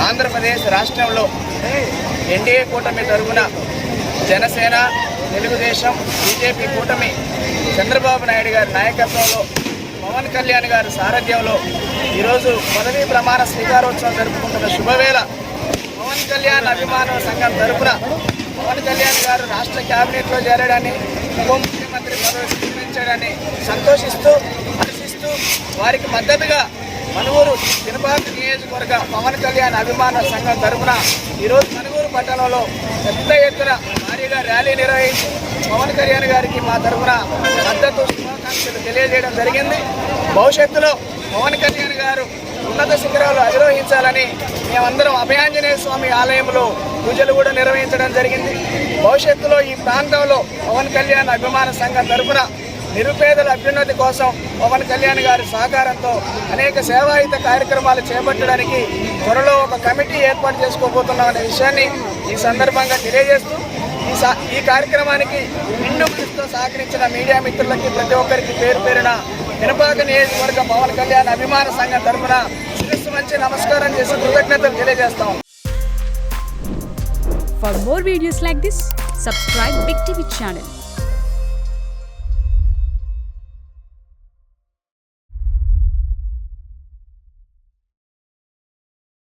ఆంధ్రప్రదేశ్ రాష్ట్రంలో ఎన్డీఏ కూటమి తరఫున జనసేన, తెలుగుదేశం, బీజేపీ కూటమి చంద్రబాబు నాయుడు గారి నాయకత్వంలో పవన్ కళ్యాణ్ గారి సారథ్యంలో ఈరోజు పదవీ ప్రమాణ స్వీకారోత్సవం జరుపుకుంటున్న శుభవేళ పవన్ కళ్యాణ్ అభిమానుల సంఘం తరఫున పవన్ కళ్యాణ్ గారు రాష్ట్ర క్యాబినెట్లో చేరడాన్ని, ఉప ముఖ్యమంత్రి పదవి స్వీకరించడాన్ని సంతోషిస్తూ హర్షిస్తూ వారికి మద్దతుగా మనుగూరు తిరుపతి నియోజకవర్గ పవన్ కళ్యాణ్ అభిమానుల సంఘం తరఫున ఈరోజు మనుగూరు పట్టణంలో పెద్ద ఎత్తున భారీగా ర్యాలీ నిర్వహించి పవన్ కళ్యాణ్ గారికి మా తరఫున మద్దతు శుభాకాంక్షలు తెలియజేయడం జరిగింది. భవిష్యత్తులో పవన్ కళ్యాణ్ గారు ఉన్నత శిఖరాలు అధిరోహించాలని మేమందరం అభయాంజనేయ స్వామి ఆలయంలో పూజలు కూడా నిర్వహించడం జరిగింది. భవిష్యత్తులో ఈ ప్రాంతంలో పవన్ కళ్యాణ్ అభిమాన సంఘం తరఫున నిరుపేదల అభ్యున్నతి కోసం పవన్ కళ్యాణ్ గారి సహకారంతో అనేక సేవాయుత కార్యక్రమాలు చేపట్టడానికి త్వరలో ఒక కమిటీ ఏర్పాటు చేసుకోబోతున్నామనే విషయాన్ని ఈ సందర్భంగా తెలియజేస్తూ ఈ కార్యక్రమానికి నిండు మనసుతో సహకరించిన మీడియా మిత్రులకి ప్రతి ఒక్కరికి పేరు పేరున పినపాక నియోజకవర్గ పవన్ కళ్యాణ్ అభిమాన సంఘం తరఫున శిరస్సు మంచి నమస్కారం చేసి కృతజ్ఞతలు తెలియజేస్తాం. For more videos like this, subscribe Big TV channel.